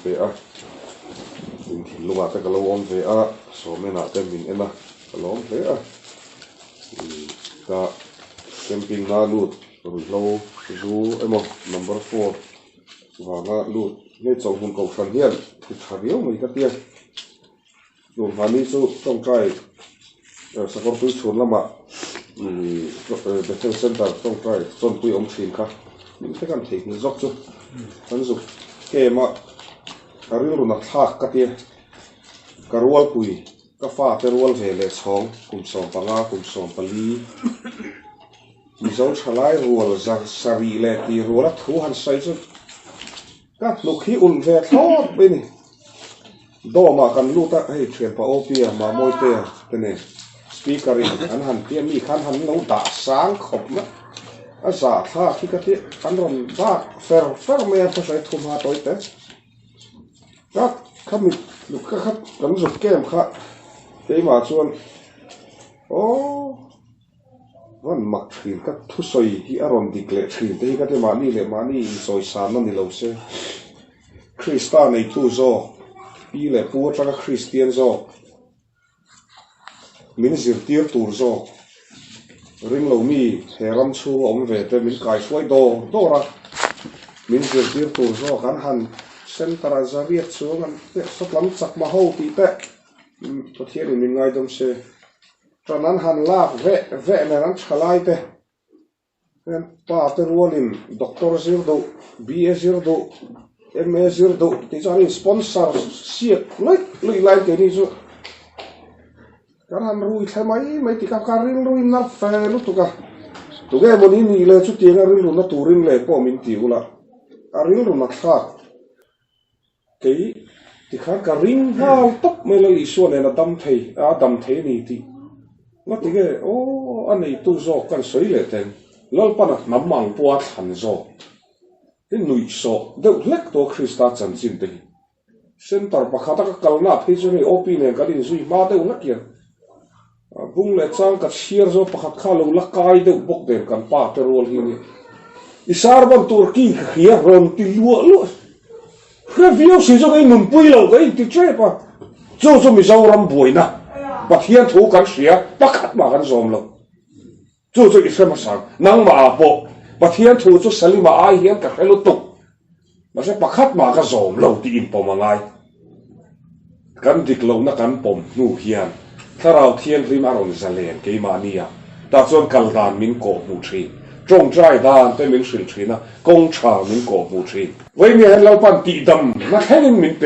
về à mình thì lúc ta cái lâu ôm về à số mấy nãy tem mình em à cái lâu về à cả camping na lụt rồi lâu dù em number 4 và na lụt ngay Chawlhhmun Kohhran hiền thì thà yếu mấy cái tiền dùng hàng ní số trong cái sao có túi chuồn lắm ạ the center trong cái Zothanpui ông xin khác mình thấy cảm thấy như dốc chứ hắn dục cái mà cái rượu nó thác cái tiền cái hlawkpui cái pha cái rượu về lệ xong cùng xong vanga cùng xong pali mình giống chalai rượu ra sari lệ thì rượu là thu hắn say chứ các lúc khi ôn về thốt bên này đó mà cần lưu ta hay chuyện pawimawh mà môi tè thế này speakerin hắn tiêm mi khăn hắn nấu đã sáng khóc nữa giả tha khi cái tiết hắn còn đã fer mẹ phải sai thùng hà tối thế các mình lúc các cắn rụt kem khác thế mà chuan vẫn mặc thìn các thu soi hi aron dik lệ thìn thế cái mà ni soi san nó đi lâu xe Krista này thu zo pi lệ pu cho các Christian zo mình diệt tiêu tour zo ring lâu mi heram chu om về tới mình cài xuôi đồ ra mình diệt tiêu tour zo gan han center ra viết xuống ăn sắp lắm chắc mà hậu tí tệ có thể để mình ngay trong xe cho nên han lạc vẽ này hắn trả lại tệ nên ba tên ruolin doctor zirdo BA zirdo MA zirdo thì cho nên sponsor siết lấy lại cái này rồi cái han rui thay mấy tí các ring rui nắp phê lúc tụ cái một ní lệ chút tiền ring rui nó tụ ring lệ bỏ mình tiêu là ring rui nó khác cái thì khác cả ring vào tóc mới lấy xuân này là đâm thấy này thì nó thì cái anh này tu zo cần sấy lệ tên lỡ pan nắm mang bùa thành zo cái núi sọ đều lek to Krista chân chính đấy center bạc khát các câu nát thì cho này open này cái gì mà đều lek kia bung lệ trang cái share zo bạc khát khá lâu lắc cái đều bốc đèn cần pa terol hiền isar ban Turkey khía ron ti lúa review sử dụng cái mipui lâu cái thì chep à cho mình sau làm buổi na bắt hiện thủ cái xía bắt khát mà cái zom lâu cho ít cái mà sang nang mà bộ bắt hiện thủ cho Salim mà ai hiện cái lô tục mà sẽ bắt khát mà cái zom lâu thì in bom ngay cái địch lâu na cái bom nu hiềnถ้าเราเทียนริมอารมณ์จะเลียนกี่มาเนี่ยแต่ส่วนกัลดานมินโกมูชีจงใจด้านแต่มินสิลชีนะกงชามินโกมูชีไว้เนี่ยเราปั่นตีดำนักแข่งมินเป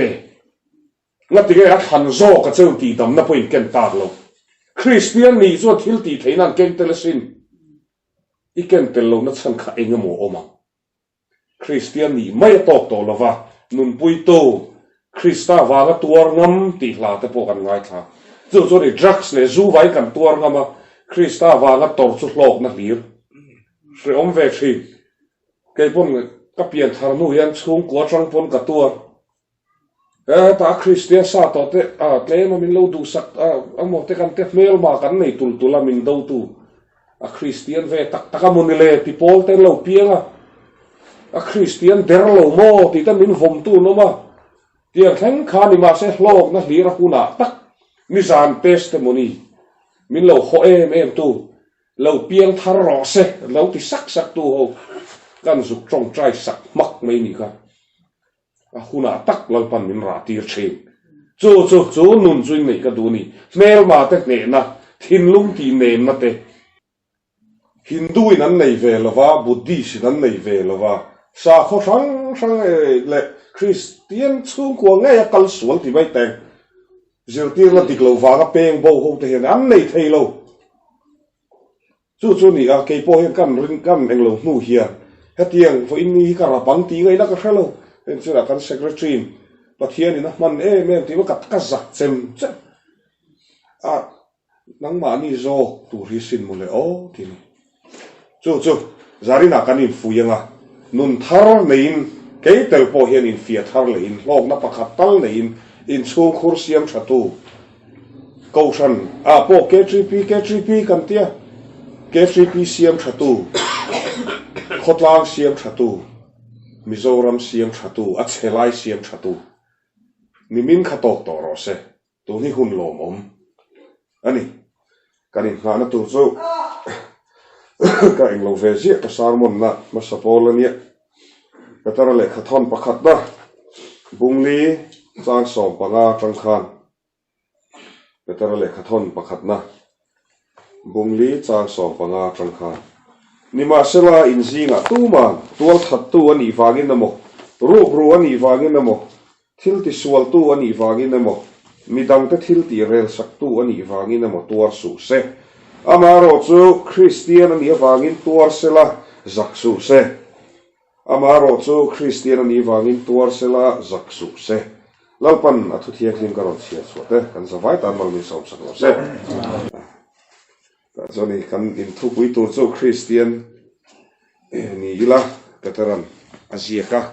นักที่แกหันโซกับเจ้าตีดำนับเป็นเก่งตาเราคริสเตียนนี่ส่วนทิลตีเทนันเก่งเตลสินอีเก่งเตลเรานักสังขารเองโมอมาคริสเตียนนี่ไม่ตอกตัวละวะนุนปุยโตคริสตาวางตัวงำตีหลาแต่พวกกันง่ายท่าจู่ๆนี่ดรักส์เนี่ยจู่ไว้กันตัวงำมาคริสตาวางตัวสุดโลกนักเรียนเรื่องอมเวทีเกี่ยนก็เปลี่ยนทางนู้นยังช่วงกัวจังปนกับตัวแต่คริสเตียนซาต่อเตะเลี้ยมันเราดูสักหมดแต่กันเตะเมลมากันในตุลามินดูตูคริสเตียนเวตักมุนิเลติโพลเตนเราเปียงคริสเตียนเดร์เราโมติตันมินผมตูนมาเตียงแข่งขันมาเสโลกนักเรียนคุณาตักมิจานเทสเตมอนีมินเราโฮเอ็มตูเราเปียงทารอเซเราติสักตัวกันสุกจงใจสักมักไม่นี่กันคุณาตักเราปันมินราตีเชงจู่นุนจุยนี่ก็ดูนี่เมลมาเตเนนะทินลุงตีเนนมาเตฮินดูนั้นในเวลว่าบุตดิสนั้นในเวลว่าสาเขาช่างเละคริสเตียนช่วงกว่าง่ายกัลสวนที่ไม่แต่งเจ้าที่เราติดเราว่าก็เป็นโบกแต่เห็นอันในไทยเราจู่นี่เกี่ยพอเห็นกันเรื่องกันเองเราหนู่เฮียเฮตียงพออินนี่ก็รับปังตีไงแล้วก็แค่เราเป็นสุดากันเซกเรตรีปัทเทียนี่นะมันแม่ที่ว่ากัดกัดจักเซมนังมานี่โจตูริสินหมดเลยทีนี้จู่จารินากันอินฟูยังนุนทาร์เนนเกี่ยเตลพอเห็นอินฟิอาทาร์เลนโลกนับประคับตัลเนนอินช่วงคุรซียมชัตูกูชันพวกKGPกันเตี้ยKGPซียมชัตูขดลางซียมชัตูมิโซรัมซียมชัตูอัจฉริยซียมชัตู ni min khatok to ro se tu ni hun lom ani kani ngana tu zo ka eng lo ve zia ka sarmon na ma sapol ania ka tara le khathon pakhat na bungli chang som panga tang khan ka tara le khathon pakhat na bungli chang som panga tang khan ni ma sela inzinga tu man tual that tu ani wangin namo ru ani wangin namo thil ti sual tu ani wangin namo midang te thil ti rel sak tu ani wangin namo tuar su se amaro chu Christian ani wangin tuar sela zak su se amaro chu Christian ani wangin tuar sela zak su se lalpan athu thiak lim karon sia chuate kan zawai tan mal mi som sak lo se Zoni kan in thupui tur chu Christian ni ila kataran aziaka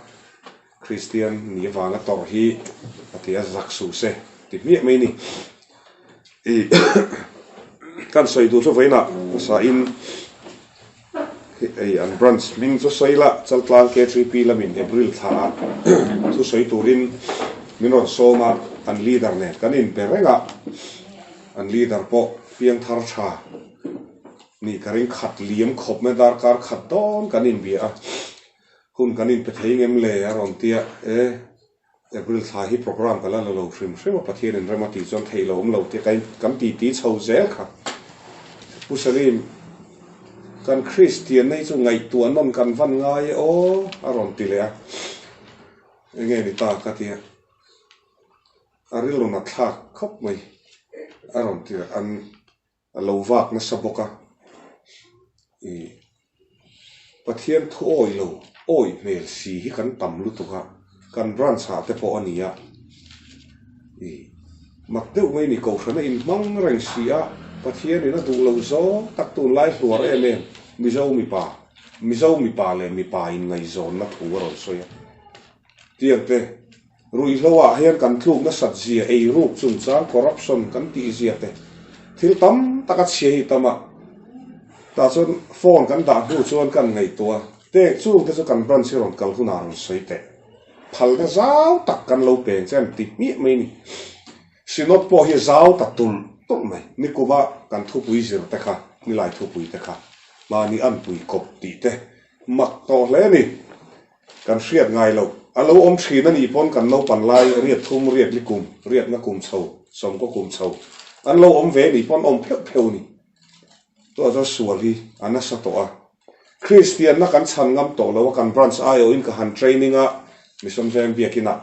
Christian ni wanga tawrh hi atia zaksu se ti mi mai ni e kan soi tu chu veina sa in ei an branch ming chu soila chaltlang K3P lamin April tha chu soi turin minon soma an leader ne kanin perenga an leader po piang thar tha ni karing khat liam khop me dar kar khat don kanin bia hun kanin pe thein le aron tia April tha hi program kala lo shrim shrim pathian in ramati chon theilo lo te kai kam ti chho zel kha pusalim kan Christian nei chu ngai tu non kan van ngai o aron ti le nge ni ta ka tia arilo na thak khop mai aron ti an lovak na saboka pathian thu oi mel si hi kan tam lu tu ha kan ran sa te po ania mak deuh mai ni ko thana in hmang rang sia pathian ina du lo zo tak tu lai hluar em mi zo mi pa le mi pa in ngai zon na thu ro soya tiang te rui hlowa hian kan thluk na sat zia ei rup chung chang corruption kan ti zia te thil tam taka chhe hi tama ta chon phone kan da hu chon kan ngai tua te chung te chu kan bran si ron kal huna ron soi te phal ka zau tak kan lo peng chen ti mi mai ni sinot po hi zau ta tul mai ni kuba kan thu pui zir te kha ni lai thu pui te kha ma ni an pui kop ti te mak to hle ni kan hriat ngai lo alo om thina ni pon kan lo pan lai riat thum riat likum riat na kum chho som ko kum chho an lo om ve ni pon om pheu ni to za suali ana sa to a Christian na kan chan ngam to lo kan branch ayo in ka han training a mission jam biakina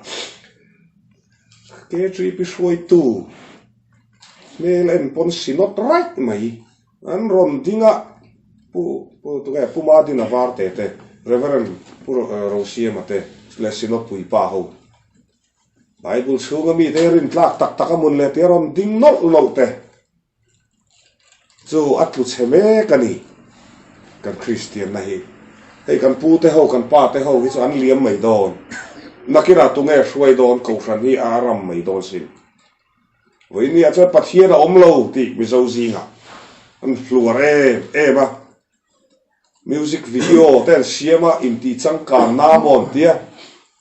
K3P shoi tu melen pon sinot right mai an ron dinga pu tu ga pu ma dina var te reverend pu rosia mate le sinot pui pa ho Bible chunga mi te rin tlak tak tak amun le te ron ding no te chu atlu cheme kani kan Christian na hi hei kan pu te ho kan pa te ho hi chu an liam mai don nakira tu nge shwai don ko ran hi aram mai don sin với nia cho pathian om lo ti mi zo zinga an fluare ba music video ten siama in ti chang ka na mon tia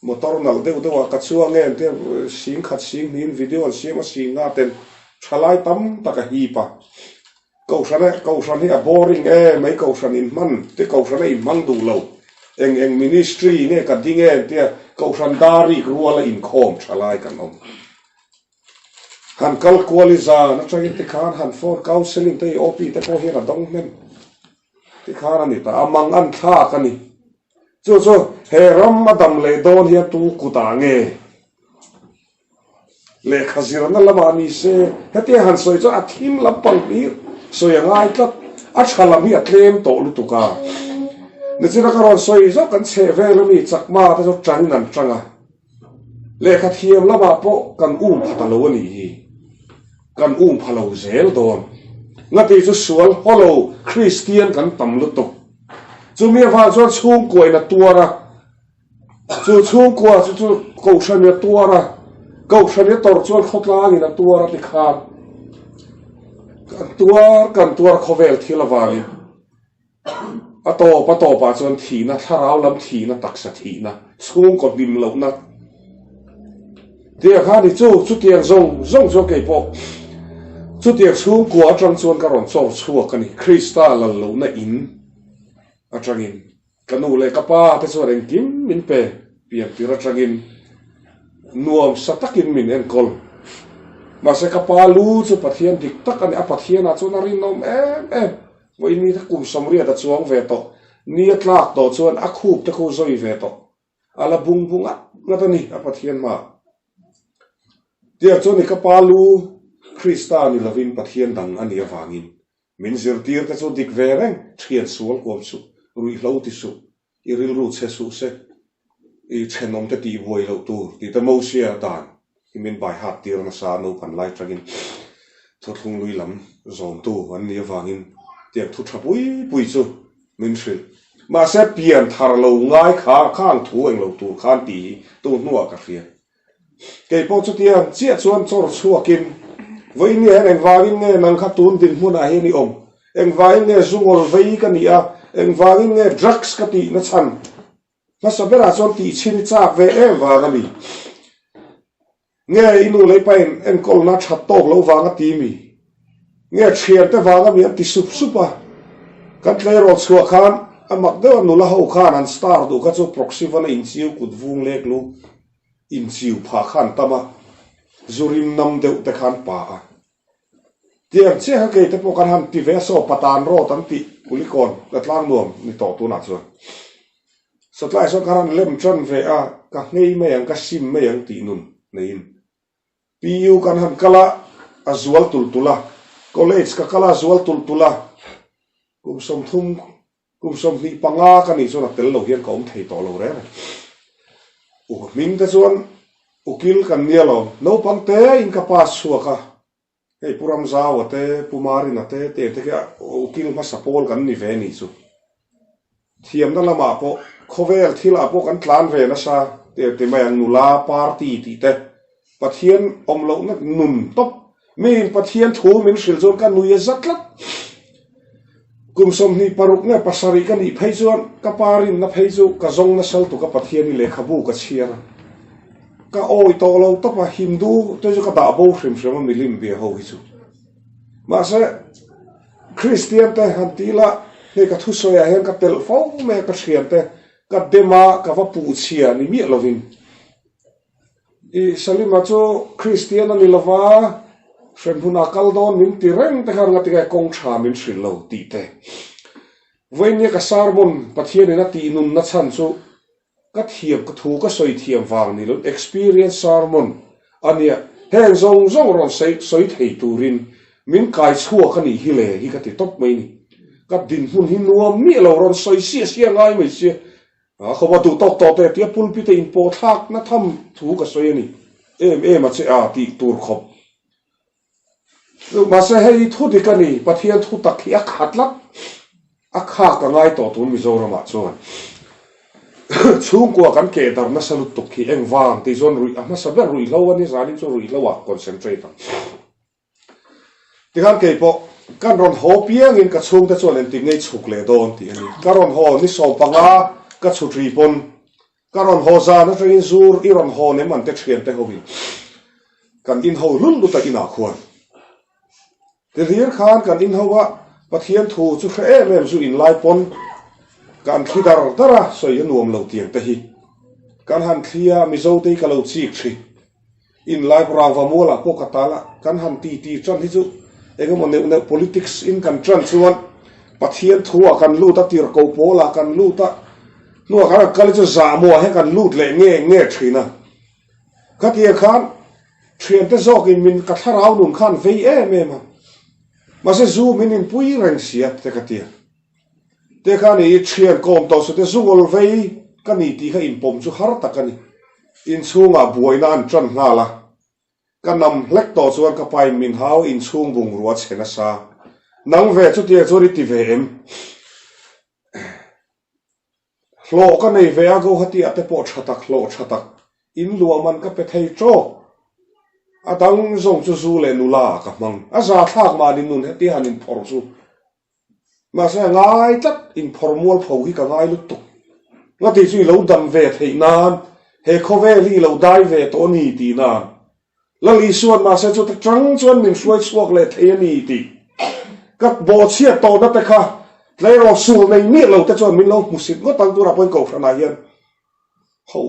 motor nal de wa ka chuang nge te sing khat sing nin video an siama singa ten thalai tam taka hi pa ko san hi a boring mai ko san in man te ko san in mang du lo eng ministry nge ka dinge tia ko san dari ruala inkhawm thalai kan om han kal kualiza na trai te khan han for counseling te op te ko hera dong men te khan ani ta amang an tha kani chu he ram madam le don hi tu kuta nge le khazira na lama ni se hete han soi cho athim lampang ni soi ngai tlat a thalam hi atlem to lu tu ka ne chira ka ron soi zo kan che ve lo mi chakma ta zo tang nan tanga le kha thiam lama po kan phata lo ni hi kan phalo zel don ngati chu sual holo Christian kan tam lu tok chu mi va chu chung koi na tuara chu chung kwa chu ko shan ya tuara ko shan ya tor chu khotla ni na tuara ti kha kan tuar khovel thilawani ato pa chon thina tharau lam thina taksa thina chung ko dim lo na tia kha ni chu tiang zong cho ke po chu tiang chu kwa tang chuan ka ron chaw chhuak ka ni Krista la lo na in atangin kanu le kapa te chuan engkim min pe piang tira tangin nuam satakin min en kol mà sẽ có ba lu cho phát hiện địch tất cả những phát hiện là cho nó rin nom em vậy ni ta cùng sống riêng ta chuang về to ni lạc to chuan ác hụp ta khu rồi về to ala bung á nó ta ni phát hiện mà tiệc cho ni có ba lu Krista ni lavin phát hiện đằng anh ấy vangin mình giờ tiệc ta cho địch về đấy thiền xuống quam su rui lâu ti su iril ru che su se i chen nom ta ti voi lo tu ti ta mo sia dan mình bài hát tiếng là sao nấu pan lai tragin thuật hung lui lắm zon tu anh nhớ vangin tiếng thuật tháp bui chu mình xin mà sẽ biến thar lâu ngay khang thu anh lâu tu khan tí tu nuo cả phía cái bao nhiêu tiếng chia chuan cho chua kim với nghe anh vangin nghe nang khát tuôn tin muốn ai ni om anh vangin nghe zungol vây cái nia anh vangin nghe drugs cái tí nó chăn nó sẽ biết là chuan tí chín cha về em và cái gì nghe inu lấy pain en kol na chat tok lo wanga ti mi nghe thian te wanga mi ti sup a kan tle ro chua khan amak de nu la ho khan an star du ka chu proxy van in chiu kut vung lek lu in chiu pha khan tama zurim nam deuh te khan pa a tiang che ha ke te po kan han ti ve so patan ro tan ti kulikon latlang nuam ni to tu na chu satlai so kan lem tran ve a ka ngei me ang ka sim me ang ti nun nein piu kan han kala azwal tultula college ka kala azwal tultula kum som ni panga kan ni chona tel lo hian kaum thei to lo re u min ta chuan ukil kan nia lo no pang te in ka pa suaka hei puram zawa te pumari na te ka ukil ma sapol kan ni ve ni chu thiam na lama po khovel thila po kan tlan ve na sa te mai ang nula party ti te pathian om lo na nun top min pathian thu min sil zon kan nuya zatlat kum som ni paruk na pasari kan i phei zon ka parin na phei zu ka zong na sal tu ka pathian ni le khabu ka chiara ka oi to lo top a hindu to ju ka da bo hrim hrim mi lim be ho hi chu ma se Christian te hantila he ka thu soya hen ka tel fo me ka chian te ka dema ka va pu chia ni mi lovin i salima cho Christian ni lova hrenhuna kaldon min ti reng te khan ngati ka kong tha min sil lo ti te voinia ka sarmon pathian na ti nun na chan chu ka thiam ka thu ka soi thiam wang ni lo experience sarmon ania heng zong ron soi thei turin min kai chua ka ni hi le hi ka ti top mai ni ka din hun hin nuam mi lo ron soi sia ngai mai siaเขาว่าดูตอกแต่ที่ปุ่นพิเตอินโปทักนะทำถูกกับสวยนี่มาเสียตีตัวขบมาเสียให้ทุดิกันนี่ประเทศทุตักที่อักขัดลักอักขากง่ายต่อตัวมิโซรามาชวนช่วงกว่ากันเกตร์นัสลุตุกีเองวางที่จนรุยมาสับรุยเล่าวันนี้สาลิมจนรุยเล่าว่าคอนเซนเทรตที่กันเกตปอการรอนหอเปียงินกับช่วงที่จวนเอ็นติงไงฉุกเลดอนที่นี่การรอนหอนี่สองปังอาก็ชุดรีปนการรอนหอซานะจะอินซูร์อีรอนหอเนี่ยมันเตะเชียนเตะเขาบินกันอินหอลุ่นดูแต่อินาควรแต่เรียนขานกันอินหอว่าปะเทียนถูจุดเอ๊ะเมมจุอินไลปนการคิดดาร์ดาระสวยนวมเหล่าเตียงเตหิการหันเคลียมิโซตีกับเหล่าจีกชีอินไลปรางวามัวละพวกกตาละการหันตีจันที่จุเองก็มันเนี่ย politics อินกันจันส่วนปะเทียนถูกันลู่ตะตีร์โกโปละกันลู่ตะนัวกันก็เลยจะสามัวให้กันลูดเลยเงี้ยทีนะก็ที่ขันเทียนแต่ซอกินมินกัทราวนุ่นขันเวียเมมาเสจูมินินปุยแรงเสียแต่ก็ที่แต่ขันนี้เทียนกอมต่อสุดแต่ซูงอลเวียกันนี่ที่เขาอินปมจูฮาร์ตกันนี่อินซูงอ่ะบวยนั่นจันงาละกันนำเล็กต่อส่วนกับไปมินฮาวอินซูงบุงรัวเชนซานังเวจุดที่จุดที่เวมโลกันในเวียกูฮัตติอาเตปอชัตักโลชัตักอินลัวมันก็ไปเทโจอาดังซงจูเลนุลากับมังอาซาทากมาดินุนฮัตติฮันินพอร์จูมาเสียง่ายจัดอินพอร์มัวพอวิกับง่ายลุตุกงั้นที่จุยเราดันเวทให้นาน เฮโคเวลีเราได้เวตัวนี้ตีนาแล้วลีส่วนมาเสจุดจังจวนมินช่วยสวกเลยเทียนีตีกับโบเชียโตนั่นแต่ค่ะเลยเราสู้ในมีเราแต่จวนมินเรามุสิก็ตั้งตัวเราเป็นกบขนาดยันเขา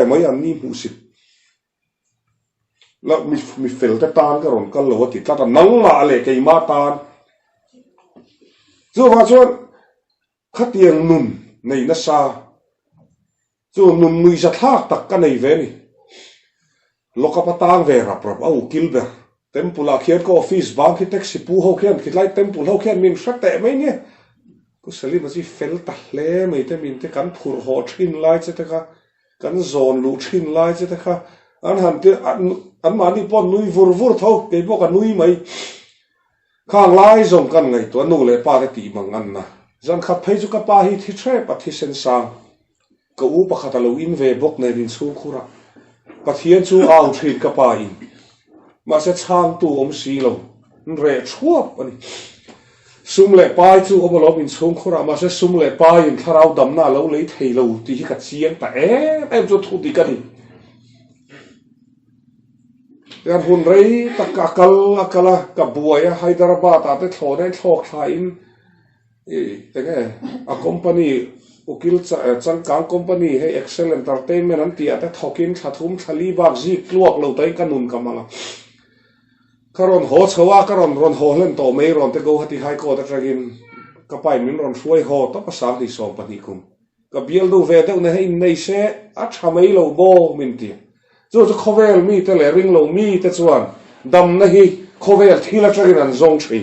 ไม่อันนี้มุสิแล้วมีเฟลแต่ตานก็รอนก็เหลือติดแล้วนั่งมาเลยกี่มาตานจู่ว่าจวนขัดเตียงนุ่นในนัสซาจู่นุ่นนุยจะทากตักกันในเวนี่โลกปตางเวรับเอากิลเบอร์เต็มปุลาเขียนก็ออฟฟิศบางคิดแท็กซี่ปูเขาเขียนคิดไล่เต็มปุลเขาเขียนมินสักแต่ไม่เนี่ยก็สลิมสิเฟลตัดเล่ไม่แต่มินแต่กันผูกหัวชินไล่เจ้าค่ะกันโซนลูชินไล่เจ้าค่ะอันหันที่อันมานี่ป้อนนุยวูเท่าเกี่ยบอกกันนุยไหมข้างไล่ส่งกันไงตัวนู่เลยป้าได้ตีมังอันนะจันขัดเพจุกป้าฮิที่เทรปที่เซนซางก็อุปขัดเราอินเวบอกในดินสูงคุระปะเทียนจูเอาทรีนกับปายมาเสช่างตัวอมสีลงเรชัวปนี่ซุ่มเล่ปายจูอมลบินสูงขรามาเสซุ่มเล่ปายถ้าเราดำหน้าเราเลยเทเราตีกัดเสียงแต่จะทุติกันการหุ่นไรตะกัลกับบัวไฮดราบาตาได้โถได้โถขายอินแต่ไงอะคอมพานีอุกิลจังการคอมพานีให้ excellent entertainment นั้นตีแต่ทอกินชัดทุ่มชลีบากจีกลวกเราได้กันนุนกันมาละคารอนโหชว่าคารอนรอนโหเล่นโตไม่รอนแต่กูหัดที่ไฮโกแต่จะกินก็ไปมินรอนช่วยโหต้องภาษาที่สองปนิคุมก็เบียลดูเวเดอในให้ในเสอัชไม่เราโบมินตีจู่จะขเวลมีแต่เลริงเรามีแต่ส่วนดำนะฮีขเวลที่ละจะกินอันทรงชี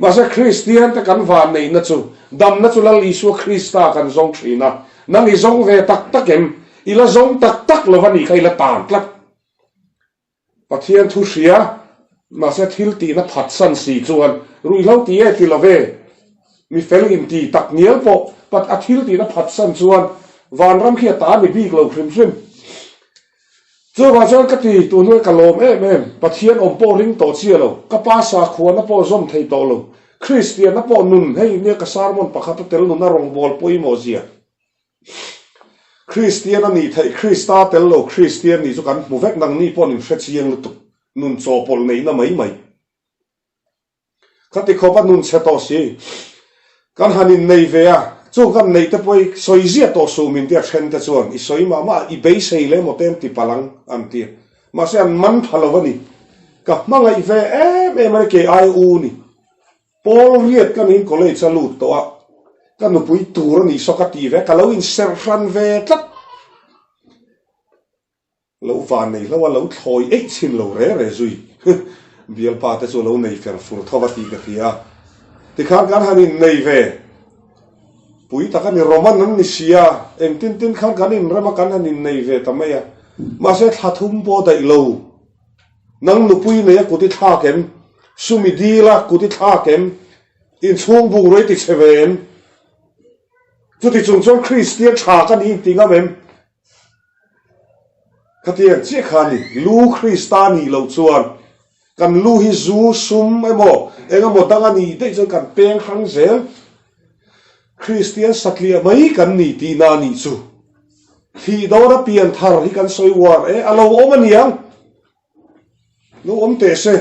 มาสักคริสเตียนแต่กันวันในนั่นจู่ดำนั่นจู่ละลิสัวคริสตากันทรงชีนะนั่งอีทรงเวตักเอ็มอีละทรงตักละวันนี้ใครละตานตักปะเทียนทุเสียมาเสทิลตีนับผัดสันสีจวนรุยเล่าตีทีละเวมีเฟลอินตีตักเนียลปกปัดอาทิลตีนับผัดสันจวนวานรำเขียตามีบีกเราคริมซึมเจ้าว่าเจ้ากตีตัวนู้นกะโลมปะเทียนอมโปริงโตเชียเรากะป้าสาขวนับโปซอมไทยโตเราคริสเตียนนับโปนุนให้เนี่ยกะสารมันปะขัดเตลนุนนารองบอลปวยโมเซียคริสเตียนนี่ไทยคริสตาเตลโลคริสเตียนนี่สุกันมูเวกนังนี่ปอนินเฟชเชียงลุตุนุนโซปอลนี่น่ะไม่ขัดที่เขาปะนุนเซตอซีกันหันินในเวียจู่กันในแต่ไปสอยเสียตัวสูมินเดียเชนแต่ส่วนอีสอยมาอีเบย์เซเลโมเต็มติพลังอันเดียมาเสียนมันพลวันนี้กับมังไอเวมันเกไออูนี่ปอลเรียดกันอินก็เลยจะลุดตัวกันนุปุยตูรนี่สกัดตีเวกันเราอินเซอร์ฟันเวทัดเราฟันนี่แล้วว่าเราถอยชินเราเร่ซุยเบียร์ปาแต่ส่วนเราในเฟรฟูทวัตีกันทีอ่ะที่ข้างกันหันินในเวปุยตะกันนี่โรมันนั้นนี่เสียตินข้างกันนี่เรามากันหันินในเวทำไมอ่ะมาเสถัดทุ่มโบได้โลนังนุปุยเนี่ยกูติดท่าเข็มสุมิดีละกูติดท่าเข็มอินช่วงบุงเลยติดเซเว่นจุดที่จงคริสเตียนชากันนี่ติงอ่ะเว้ยก็เตียนเจ้าขานี่ลูคริสตานีเราชวนกันลูฮิซูซุมไอ้โมตั้งอันนี้ได้จนกันเปียงขังเซลคริสเตียนสักเลียไม่กันนี่ตีนานี่จูที่ดอร์เปียนทาร์ที่กันสวยวาร์เราอมันยังเราเตะเซ่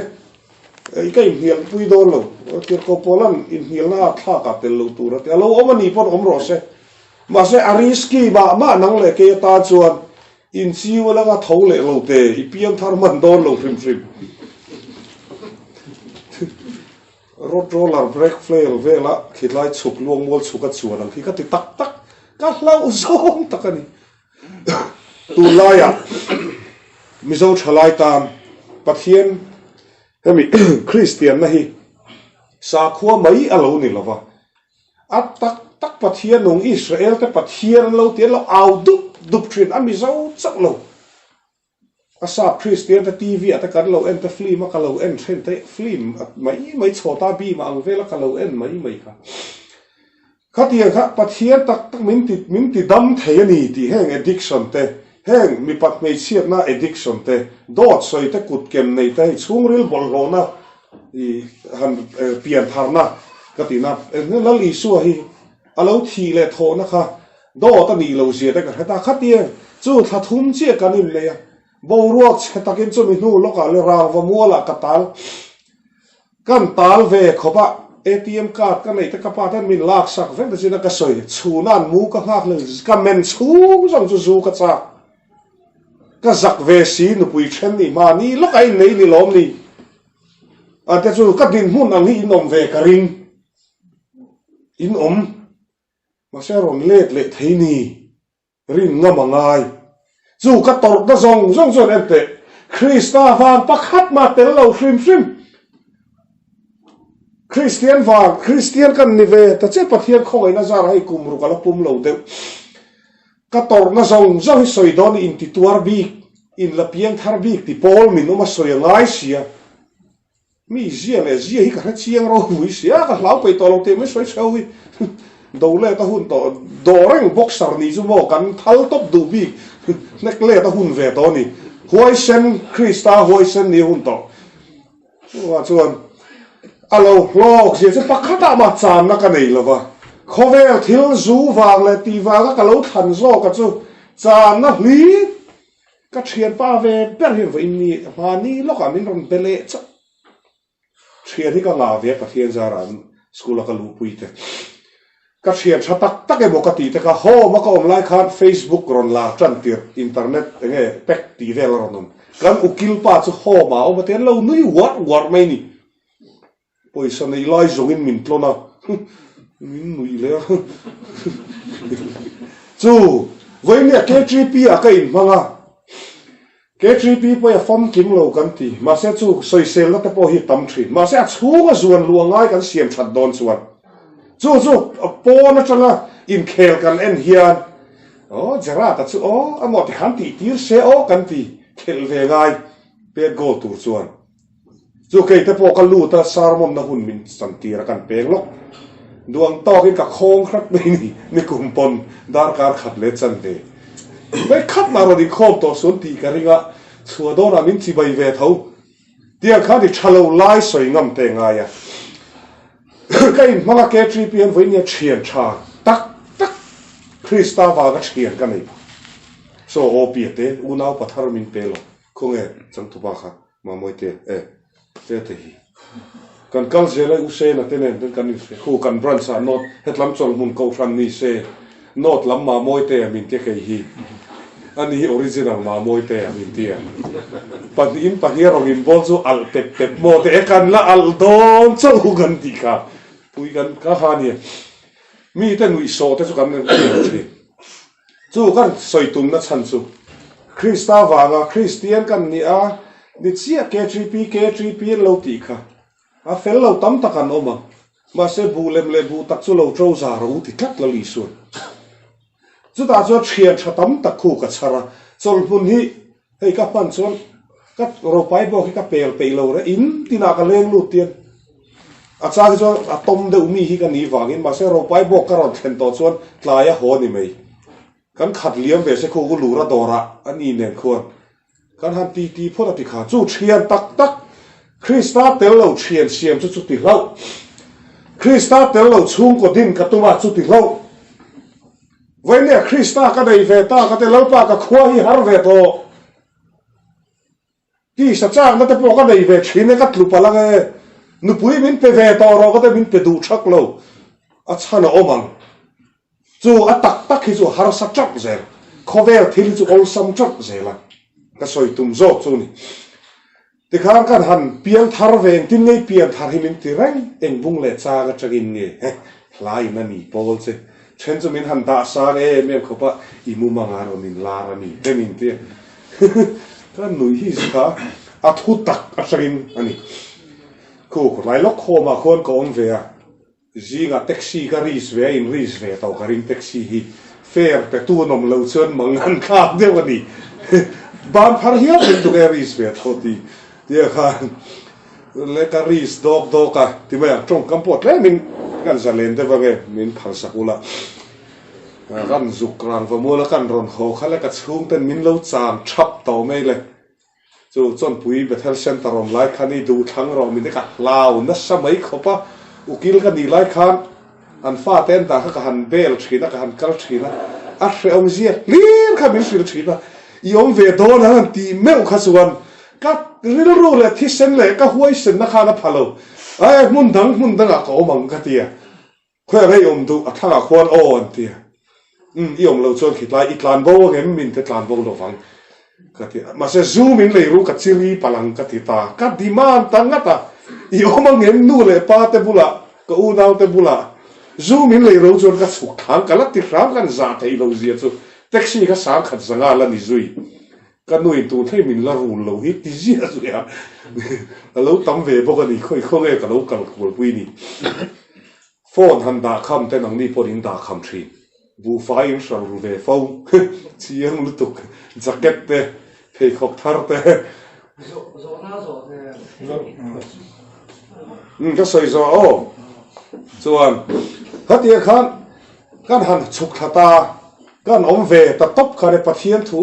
ไอ้ก็อินเฮียลปุยโดนเราเกี่ยวกับโปแลนด์อินเฮียลน่าท่ากับเตลูตูระแต่เรามันนี่พอดรอเซ่มาเซ่อาริสกีมานังเล่เกตาจวนอินซีวแล้วก็เท่าเล่เราเตะอีเปียงทาร์มันโดนเราฟิมรถโรลเลอร์เบรกเฟลเวล่ะคิดไล่ฉุกลวงมวลฉุกกระชวนที่ก็ติดตักก็เล่าซองตักกันนี่ตูไล่อะมิโซชลายตามปะเทียนให้มีคริสเตียนนะฮีสาขัวไม่อะไรนี่หรอวะอัตตักปะเทียนของอิสราเอลแต่ปะเทียนเราเทียนเราเอาดุบทรินอันมิโซสักเราอาซาคริสเตียนแต่ทีวีแต่กันเราแต่ฟิล์มกันเราเช่นแต่ฟิล์มไม่โชตาบีมาอังเวลกันเราไม่ค่ะข้าเตียงค่ะปะเทียนตักมินติดำเทียนี่ที่แห่ง addiction แต่แห่งมีปัจไม่เชียดนะ addiction แต่ดอดสอยแต่กุดเก็มในแต่ช่วงริลบอลโลนะหันเปลี่ยนทางนะก็ตีนับนั่นละลีสัวฮีเราทีเลโทนะคะดอดตันนี่เราเสียแต่กันแต่ข้าเตียง chú thà thum chia cái niệm này bầu ruột sẽ ta kiến cho mình nu lúc cả le rau và mua là cái tal về khó bạ ATM card cái này tất cả các bạn mình lạc sạc vẽ được trên cái sợi chú nan mu cái ngạc lên cái men chú trong chú cái cha cái giặc về xí nó bùi chen đi mà ní lúc ấy lấy đi lom đi anh ta chú cái din hun anh in om về cái ring in om mà sẽ rồng lệ thấy nì ring ngam ngai chú cái tawrh cái zong em tệ Krista van bắc hát mà tên lâu phim Christian kan ni ve ta che pathian khoi na zar hai kum ru kala pum lo de ka tor na zong soi don in ti tuar bi in la piang thar bi ti pol min no ma soi ngai sia mi zia hi ka chiang ro hui sia ka hlawkpui to lo te me soi chawi do le ta hun to do reng boxer ni zu mo kan thal top du bi nek le ta hun ve to ni huai sen Krista huai sen ni hun to wa chuan alo lok je pak khata ma cham na ka nei lova khovel thil zu wang le ti wanga ka lo than zo ka chu cham na hli ka thian pa ve per hi ve ni ma ni loka min ron bele cha thian hi ka nga ve pathian zaran school ka hlawkpui te ka thian tha tak e boka ti te ka ho ma ka om lai khan Facebook ron la tran tir internet nge pek ti vel ron kan ukil pa chu ho ma o ma ten lo nui war mai ni ôi sao này lai dùng in mình lo na mình nuôi lẽ chú với nè KGP à cái mà nga KGP bây giờ phong kính lâuกันทีmà sẽ chú soi sale nó tập hi tâm thìn mà sẽ chú cái zuan luang ngayกันxiêm chặt đòn zuan chú po nó chẳng là in khelกันen hiền giờ ra ta chú anh một cái khán tỷ xeกันทีkhel về ngay bé go tu zuan chú cái tập bộ cái lụt ta sarmom na hun min san tira kan peng lok duang to cái khong khát ni kum pon dar kar khat le chan de mấy khát mà rồi đi khom to sun ti cái ringa chua do na min chi bai ve thau tia kha di chalo lai soi ngam te nga ya cái mala ke tri pian với nya chien cha tak Krista va ga chien kan nei so o pi te unau pathar min pe lo khonge chang thu ba kha ma moi te thế thì cần câu gì lại use là thế này nên cần khu cần brand sa not hết lắm Chawlhhmun Kohhran ni se not lắm mà môi tè mình cái hi anh hi original mà môi tè mình tia but in pa here in bolso al tep mo te kan la al don chau hu gan ti ka pui gan ka ha ni mi te nui so te chu kan ni chu kan soi tum na chan chu Krista wanga Christian kan ni a đi chia KGP lâu tị khá à phê lâu tắm ta kan oma mà sẽ bù lem le bù tắc chu lâu trâu già rồi thì cắt là lì xuân chú ta cho chiên cho tắm tắc khu cả chara Chawlhhmun hi hay các bạn chuan các ropui bo các pel lâu đấy in tin à cái leng lụt tiền à cha cái cho à tom de umi hi cái ní vàng in mà sẽ ropui bo cái rồi khen to chuan tlai a ho ni mei kan khat liam về sẽ khu lu ra dora anh in nen khuan kan han ti phot ati kha chu thian tak Krista tel lo thian siam chu ti lo Krista tel lo chung ko din ka tuma chu ti lo với nè Krista ka dei ve ta ka te lo pa ka khua hi har ve to ki sa chang na te po ka dei ve thine ka tlu pala nge nu pui min pe ve to ro ka te min pe du thak lo a chana omang chu a tak hi chu har sa chak zel khovel thil chu ol sam chak zela cái soi tum zo chu ni ti khar kan han piang thar veng tin nei piang thar hi min ti reng eng bung le cha ga chagin ni lai na ni pol che chen chu min han da sa ge me khopa imu manga ro min la ra ni te min ti kan nui hi ska a thu tak a chagin ani ko lai lok kho ma khon ko on ve a zinga taxi ka ris ve in ris ve tau ka ring taxi hi fare pe tu nom lo chon mang han kha de wani ban phar hiya min tu ge ris ve thoti dia khan le ka ris dog ka ti ma trong kampot le min kan zalen de wa ge min phar sakula kan zukran wa mo la kan ron kho khala ka chung ten min lo cham thap to mai le chu chon pui bethel center rom lai khani du thang ro min ka lao na samai khopa ukil ka ni lai khan an fa ten ta ka han bel thina ka han kal thina a hreom zia lir kha min fil thina iom ve don han ti meu kha suan ka ril ru le thi sen le ka huai sen na kha na phalo ai mun dang a ko mang ka tia khoi rei om du a thanga khwal o an tia iom lo chon khitlai itlan bo ngem min te tlan bo lo wang ka tia ma se zoom in le ru ka chiri palang ka ti ta ka demand tangata iom ngem nu le pa te bula ka u nau te bula zoom in le ru chon ka chuk thang ka la ti ram kan za thei lo zia chu taxi ka sang khat zanga la ni zui ka nui tu thei min la ru lo hi ti zia zu ya lo tam ve bo ka ni khoi khoi ka lo kal khol pui ni phone han da kham te nang ni porin da kham thri bu fai in shal ru ve phone chiang lu tuk jacket te phei khok thar te zo na zo ka soi zo o chuan hatia kan han chuk thata kan om ve ta top khare pathian thu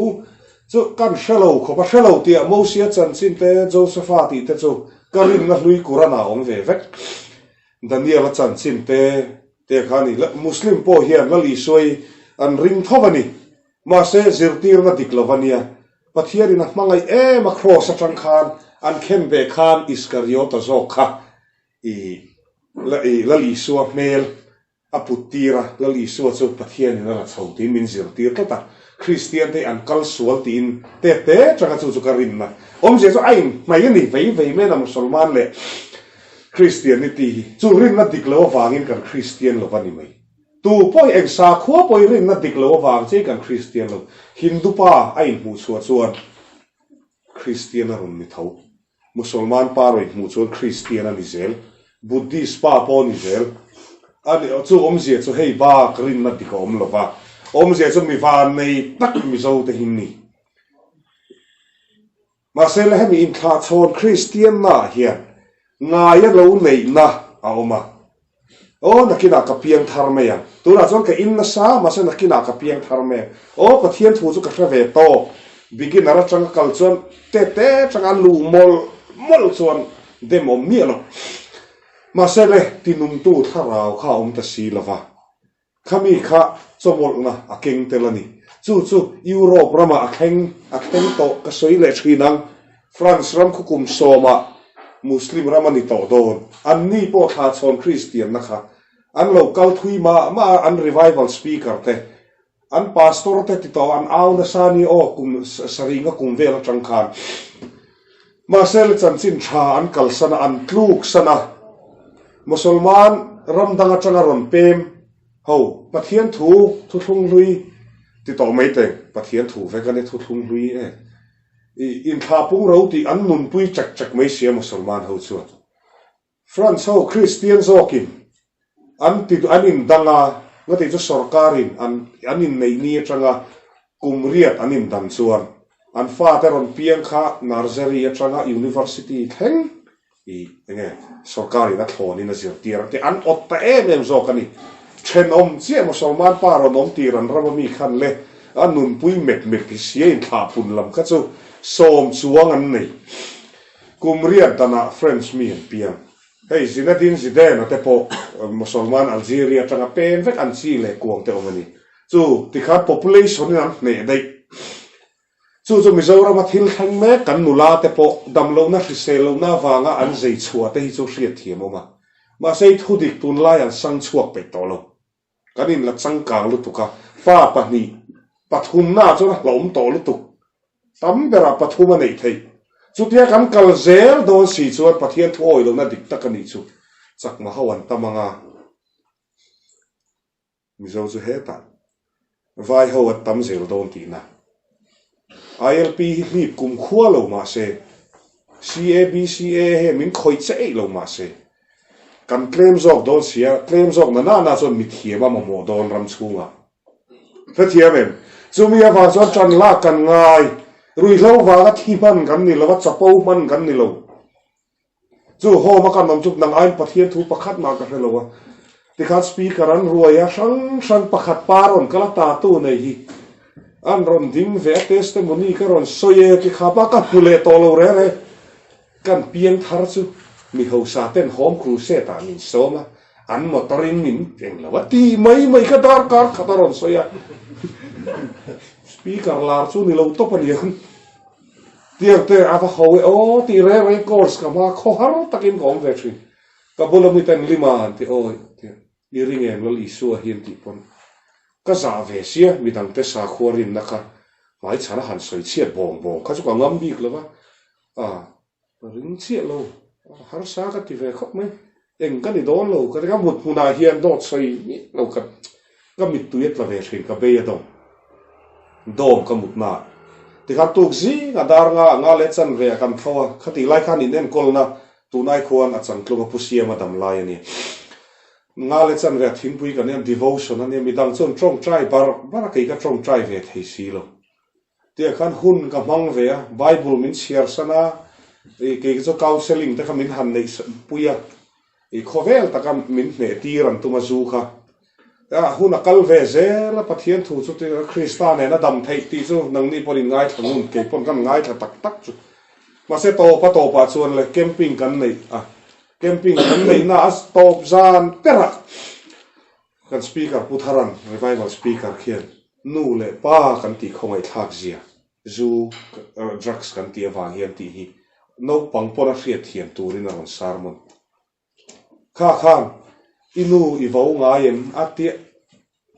chu kan shalo kho pa shalo tia mo sia chan chin te josepha ti te chu karin na hlui kurana om ve vek daniel chan chin te khani muslim po hian la li soi an ring thawani ma se zirtir na diklovania pathian na hmangai ma cross atang khan an khem be khan iskariota zo kha la li suwa mel aputira la li suwa chu pathian na chautin min zirtir ta Christian te an kal sual tin te changa chu karin na om je chu ain mai ni vei me na musulman le Christianity chu rin na diklo wangin kan Christian lo pani mai tu poi eng sa kho poi rin na diklo wang che kan Christian lo Hindu pa ain mu chuan Christian ron ni thau musulman pa roi mu chuan Christian ani zel Buddhist pa po ni zel ani chu om je chu hei ba rin na dikom lo ba om je chu mi van nei tak mi zo te hin ni ma se le hemi in kha chon Christian na hian ngaya lo nei na aoma o nakina ka piang thar me ya tura chon ka in na sa ma se nakina ka piang thar me o pathian thu chu ka thra ve to beginner chang kal chon te chang an lu mol chon demo mielo ma se le tinum tu tharau kha om ta si lova khami kha chomol na akeng telani chu Europe rama akeng to ka soi le thinang France ram khukum soma Muslim ramani to don an ni po tha chon Christian na kha an local thui ma an revival speaker te an pastor te ti to an au na sani o kum saringa kum vel tang khan ma sel chan chin tha an kal sana an tluk sana musulman ram danga changa ron pem ho pathian thu thung lui ti to mai te pathian thu ve kan thu thung lui in thapung ro ti an nun pui chak mai sia musulman ho chu France ho Christian zokin an ti an in danga ngati chu sarkarin an in nei ni atanga kumriat an in dan chuan an father on piang kha nursery atanga university theng nge sarkari na thoni na zir tir te an otta em zokani chen om che musulman pa ro nom tiran ramami khan le an nun pui met ki sia in thapun lam kha chu som chuang an nei kumriat dana French mi piang hei zinadin zidane te po musulman Algeria tanga pen vek an chi le kuang te omani chu tikhat population an ne dai chu Mizoram a thil thang me kan nula te po damlo na hriselo na wanga an zei chua te hi chu hriat thiam oma ma sei thudik tun lai an sang chuak pe tolo kanin la changkang lu tuka fa pahni pathum na chu hlom to lu tuk tam bera pathuma nei thei chutia kan kal zel don si chuan pathian thu oi lo na dik takani chu chakma hawan tamanga mizo chu heta vai ho at tam zel don ti na ILP hi kum khua lo ma se CABCA he min khoi che lo ma se kan claim zok don sia claim zok na chon mi thiama mo don ram chunga fe thiamem chumi awa chon chan la kan ngai rui lo wa thi man kan ni lo chapo man kan ni lo chu ho ma kan nom chup nang ain pathian thu pakhat ma ka helo wa tikhat speaker an ruaya sang pakhat paron kala ta tu nei hi an ron ding ve testimony ka ron soye ki khapa ka pule to lo re kan piang thar chu mi ho sa ten home crusade ta min soma an motorin min eng lo ti mai ka dar kar khataron soya speaker lar chu ni lo to panian tiang te ava hoe o ti re course ka ma kho har takin kom ve thin ka bola mi ten lima ti oi ti i ring en wel isu hian ti pon ka za ve sia mi dang te sa khorin na ka mai chana han soi chiat bong bong ka chu ka ngam bik lova ring chiat lo har sa ka ti ve khop mai eng ka ni don lo ka ka mut huna hian dot soi ni lo ka mit tuet la ve thin ka be dom dom ka mut na ti kha tuk zi nga dar nga le chan ve kan thawa khati lai khan in en kolna tunai khuan a chang tlunga pusia ma dam lai ani nga le chan ve thin pui kan em devotion ani mi dang chon trong trai bar kai ka trong trai ve thei si lo ti khan hun ka hmang ve a bible min share sana ke zo counseling ta min han nei puya khovel ta kam min ne ti ran tu ma zu kha hun akal ve zel pathian thu chu ti Krista ne na dam thei ti chu nang ni porin ngai thangun ke pon kan ngai tha tak tak chu ma se to pa chuan le camping kan nei camping kan nei na as top zan pera kan speaker putharan revival speaker khian nu le pa kan ti khongai thak zia zu drugs kan ti awang hian ti hi no pangpora hriat thiam turin aron sarmon khan inu i vo ngaim atia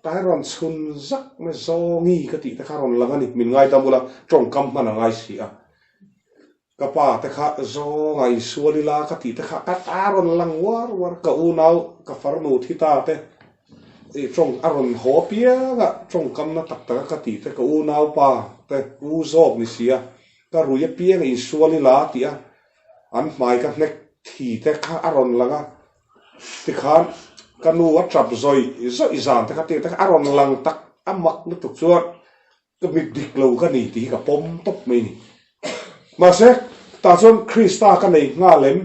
tairon chun zak me zongi ka ti ta kharon langani min ngai tamula trong kam mana ngai si a ka pa ta kha zo ngai sualila ka ti ta kha ka taron lang war ka unau ka farnu thita te e trong aron hopia ga trong kam na tak ta ka ti ta ka unau pa te u zok ni sia ka ruya pia in sualila ti a an mai ka nek thi te kha aron langa ti khan kanu wa trap zoi zo izan ta khati ta aron lang tak amak nu tuk chuan ka mit dik lo ka ni ti ka pom top mai ni ma se ta chon Krista ka nei nga lem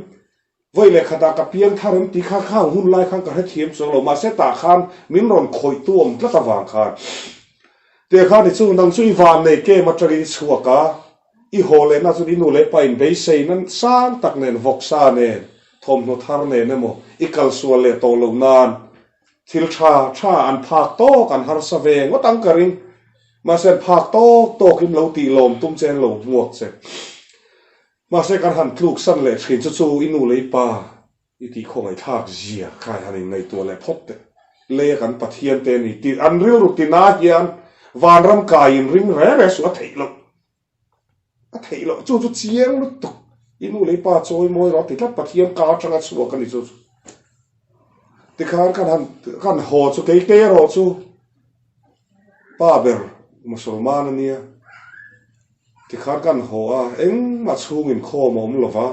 voi le khata ka piang tharem ti kha hun lai khang ka thiam so lo ma se ta khan min ron khoi tuam tla ta wang khan te kha ni chu nang chui van nei ke ma tari chuaka i hole na chu nu le pain be sei nan san tak nen vok sa ne thom no thar ne nemo ikal sual le to lo nan thil tha an phak to kan har sa ve ngotang karing ma se phak to kim lo ti lom tum chen lo muak che ma se kan han tluk san le thin chu inu le pa i ti khongai thak zia khai hanin nei to le phot te le kan pathian te ni ti an ril ru ti na hian van ram kai in ring re su a thei lo chu chiang lu tuk inu le pa choi moi ro ti tlat pathian ka tanga chu kan ni chu ti khan kan ho chu ke ro chu pa ber musulman ania ti khan kan ho a eng ma chung in kho mom lova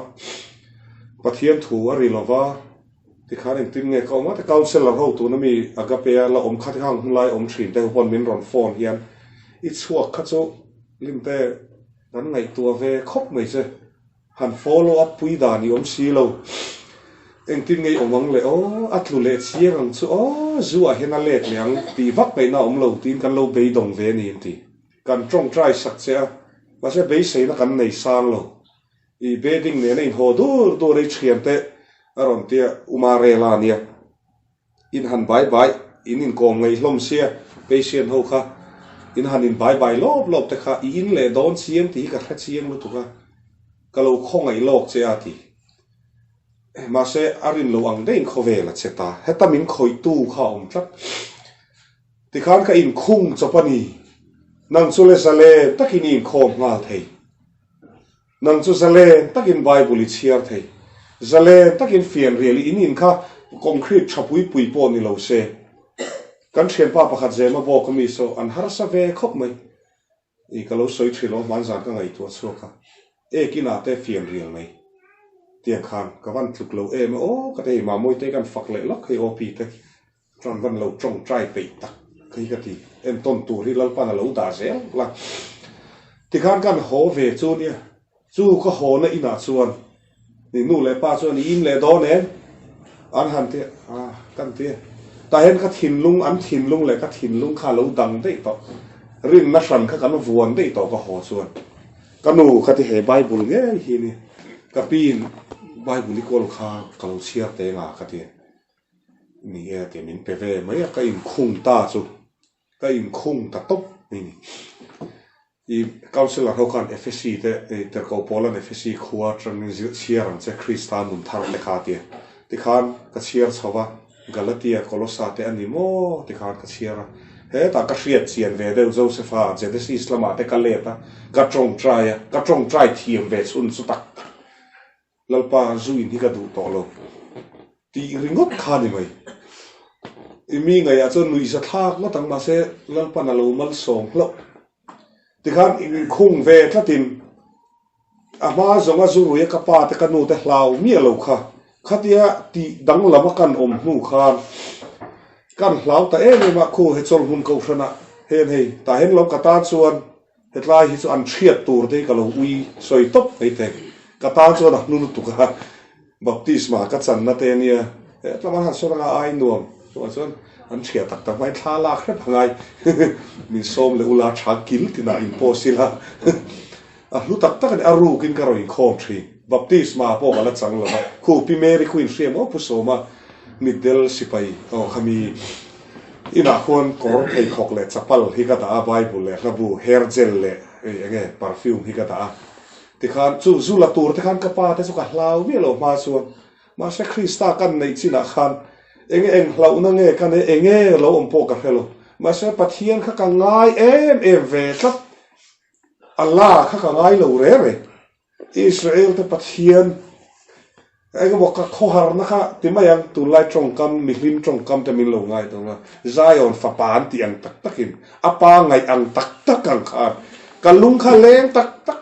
pathian thu a ri lova ti khan in tin nge ko ma ta counselor ho tu na mi agape la om khat hang lai om thin te hon min ron phone hian i chuak kha chu lim te nan ngai tua ve khop mai che han follow up pui da ni om si lo eng tin ngei omang le o atlu le chiang chu o zu a hena le liang ti vak pe na om lo tin kan lo be dong ve ni ti kan trong try sak che ma se be sei na kan nei sang lo i bedding ne nei ho dur re chiam te aron tia umare la nia in han bye in kom ngei hlom sia patient ho kha in han in bye lop te kha in le don chiang ti ka kha chiang lu tu ka kalau khongai lok che ati ma se arin lo ang dein khovela cheta heta min khoi tu kha om tlat ti khan ka in khung chopani nang chu le sale takin in khom ngal thei nang chu sale takin bible chiar thei zale takin fian really in kha concrete thapui pui po ni lo se kan thian pa pakhat je ma bo komi so an har sa ve khop mai I kalau soi thilo man zan ka ngai tu chu kha e kina te fian real mai tiang khan ka van tluk lo em o ka te ma moi te kan fak le lok he op te tran van lo trong trai pe tak kai ka ti em ton tu ri lal pa na lo da zel la ti khan kan ho ve chu nia chu ka ho na ina chuan ni nu le pa chuan in le do ne an han te kan te ta hen ka thin lung le ka thin lung kha lo dang te to rin na san kha kan vuan te to ka ho chuan kanu khati he bible nge hi ni kapin bible kol kha kalo sia te nga khati ni e te min peve mai ka in khung ta chu ka in khung ta top ni i council ho kan FSC te ko polan FSC khuwa training chiaran che Krista nun thar le khati ti khan ka chiar chawa Galatia Colossa te animo ti khan ka chiara he ta ka hriat chian ve de Josepha je de Islama te ka leta ka tong try thiam ve chun chu tak lalpa zuin hi ka du to lo ti ringot khani mai imi ngai a chon nui sa thak ma tang ma se lalpa na lo mal som lo ti khan in khung ve tlatin ama zonga zu ru ka pa te ka nu te hlau mi lo kha khatia ti dang lama kan nu khan kan hlau ta ma khu he Chawlhhmun Kohhran hen hei ta hen lo ka ta chuan hetlai hi chu an thiat tur te ka lo ui soi top hei te ka ta chuan nu tu ka baptisma ka chan na te nia tlaman han so nga ai nuam chuan an thiat tak mai thla la khre phangai min som le ula tha kil tina impossible a lu tak tak a ru kin ka ro in khom thi baptisma po mala chang lo khu pi meri queen free mo pu so ma middle sipai o khami ina khon kor thei khok le chapal hi ka ta bible le khabu hair gel le enge perfume hi ka ta ti khan chu zu la tur ti khan ka pa te chu ka hlau mi lo ma chuan ma se Krista kan nei china khan eng hlau na nge kan enge lo om po ka helo ma se pathian kha ka ngai em ve tlat Allah kha ka ngai lo re Israel te pathian eng mo ka khohar na kha ti mayang tu lai trong kam mihlim trong kam te min lo ngai to na Zion fa pan ti ang tak takin apa ngai ang tak tak ang kha kalung kha leng tak tak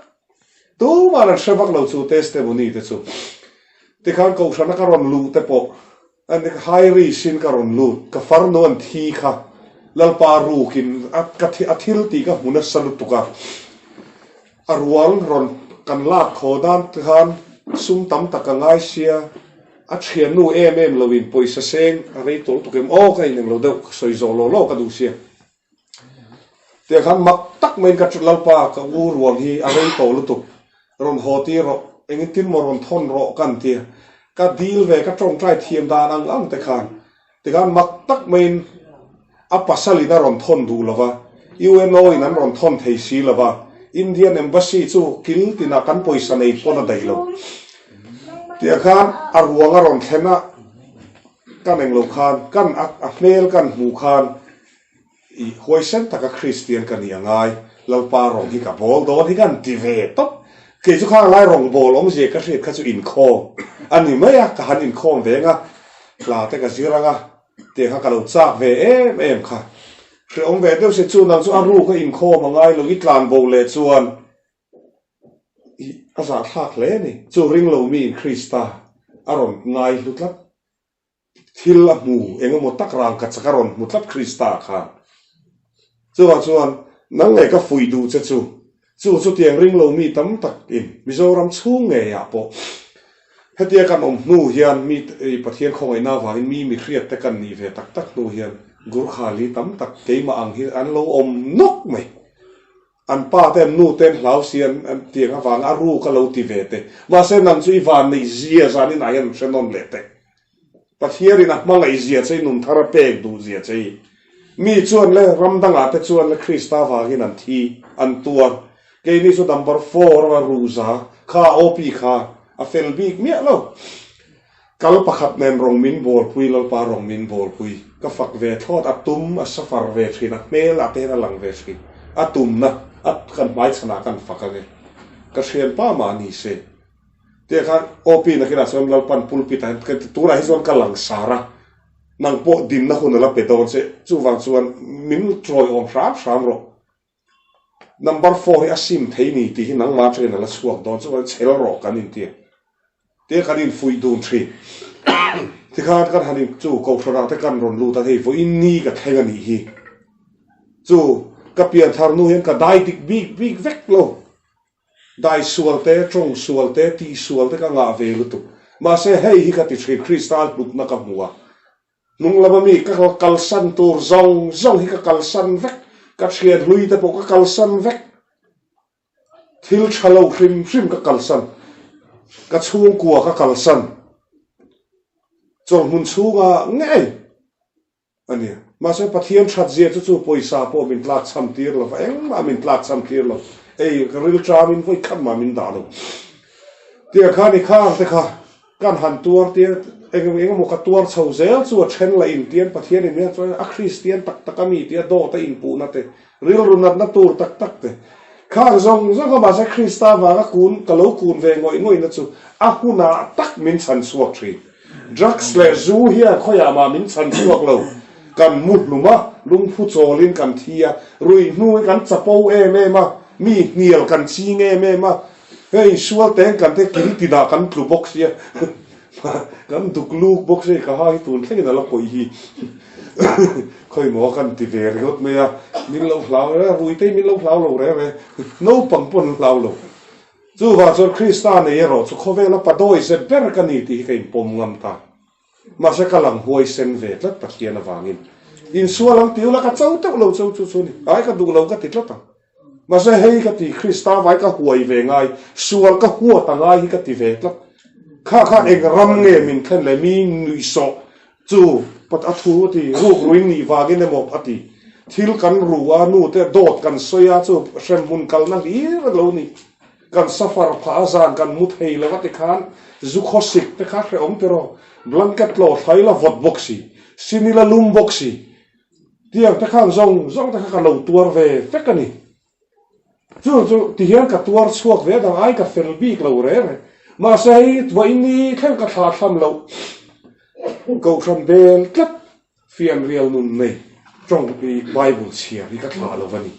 tu ma ran sebak lo chu testimony te chu ti khan ko sana ka ron lu te po an high ri sin ka ron lu ka far no an thi kha lalpa ru kin ka athil ti ka huna salu tu ka arwal ron kan la khodan ti khan sum tam tak ngai sia a thian nu em lovin poisa seng a rei tol tu kem o kai neng lo de soi zo lo ka du sia te khan mak tak men ka lalpa ka ur wang hi a rei tol tu ron hoti ro engin tin mo ron thon ro kan ti ka deal ve ka trong trai thiam dan ang te khan mak tak men a pasali na ron thon du lova UNO in an ron thon thei si lova Indian embassy chu kil tina kan poisa nei pona dai lo ti khan arwanga ron thena kan eng lo khan kan a mel kan mu khan I hoisen taka Christian kan yangai lalpa rong hi ka bol don hi kan ti ve top ke chu khang lai rong bol om je ka hret kha chu inkhawm ani maya ka han inkhawm venga la te ka ziranga te kha ka lo chak ve em kha hre om ve deu se chu nang chu aru ka inkhawm angai lo I tlan bo le chuan a za thak le ni chu ring lo mi Krista aron ngai lutlat thil a mu engemaw tak rang ka chakaron mutlat Krista kha chuan nang nge ka fui du che chu tiang ring lo mi tam tak in Mizoram chung nge ya po hetia kan nu hian mi pathian khongai na wa in mi khriat te kan ni ve tak tak nu hian gur khali tam tak keima ang hi an lo om nok mai an pa ten nu ten hlau sian an tiang awang a ru ka lo ti ve te wa se nang chu I van nei zia zanin ayan senon le te pathian a mangai zia chei nun thara pek du zia chei mi chuan le ramdanga te chuan le Krista wangin an thi an tuar ke ni chu number 4 wa ruza kha opi kha a fel big mi lo kal pakhat nen rong min bol pui lal pa rong min bol pui ka fak ve thot atum a safar ve thina mel a te na lang ve thri atum na at kan mai chana kan fakane ka hrian pa ma ni se te kha opi na kira som lal pan pulpit an ka tura hi zon ka lang sara nang po din na hun la peton se chu wang chuan min troi om sham ro number 4 asim theini ti nang ma train la suak don chuan chel ro kan in ti te kan in fui dun thri ti khat kan hanin chu ko thora te kan ron lu ta thei vo in ni ka thenga ni hi chu ka pian thar nu hen ka dai dik big vek lo dai sual te trong sual te ti sual te ka nga ve lu tu ma se hei hi ka ti thri Kristal buk na ka muwa nung lama mi ka kalsan tur zong hi ka kalsan vek ka thian hlui te po ka kalsan vek thil thalo hrim ka kalsan ka chung kwa ka kalsan Chawlhhmun chunga ngai ani มาเสปะเทียนชัดเจนจู่ๆปอยสาพอมินตลาดซ้ำตีร์เราเอ็งมามินตลาดซ้ำตีร์เราริลจามินไว้ขันมามินด่าเราเดี๋ยวข้านี่ข้างแต่ข้าการหันตัวเดี๋ยวเอ็งมุกตัวเฉาเซลส่วนเช่นละอินเดียนปะเทียนเนี่ยส่วนคริสเตียนตักมีเดียโดแต่อินปูนั่นเตริลรุนนัดตัวตักเตข้าจงก็มาจากคริสต์ว่าก็คุณกะโลคุณเวงอยนั่นจู่หุ่นตักมินสันสวกทรีดรักส์เลจูเฮียขอยามามินสันสวกเรากันมุดลุมะลุงผู้โจลินกันเทียรุยนุยกันจะโปเอเมมามีเนียลกันชีเงเมมาเฮ้ยชัวเต็งกันเตกิริติดากันปลุกบกเสียกันดุกลูกบกเสียก็ให้ตุนแค่นั้นละปอยฮีค่อยหมอกันติเวริฮดเมียมินเราเผาแล้วรุยเต้มินเราเผาเราแล้วเว้ยโน้ปังปนเผาเราจู่ว่าจนคริสตานเนี่ยเราจะเข้าเวลาปัดโดยเซเบอร์กันนี่ที่ให้ปมงำตามาสักกำลังหวยเซนเวทแล้วตะเกียนวางินอินสัวลังติวแล้วก็เจ้าเต้าเราเจ้าจู่ๆนี่ไอ้ก็ดูเราก็ติดแล้วต่างมาสักให้ก็ติคริสตาไว้ก็หวยเวงไงสัวก็หัวต่างไงก็ติเวทแล้วข้าเองรำเงี้ยมินแค่เลยมีนุยสอจู่ปัดอัฐูที่รูกรุยนี่วางินในหมอกอติทิลกันรัวนู่เตโดดกันสวยจู่เชมมุนกัลนั่นอีเรานี่กันซัฟฟาร์พาซานกันมุดเฮลวัติคานซุคอสิกแต่ข้าเรื่องเตโรบลังเกตโลไทยละวอดบ็อกซี่ซินิละลุมบ็อกซี่เดี๋ยวแต่ข้าจงแต่ข้าเราตัวเวฟกันนี่จู่ที่เห็นกับตัวสวกเวดังไอ้กับเฟลบีกเราเร่มาใส่ตัวอินนี่แค่กับขาทำเรากูชมเบลกับเฟียนเรียลนุ่นนี่จงไปไบเบิลเชียร์ที่กับขาเราวันนี้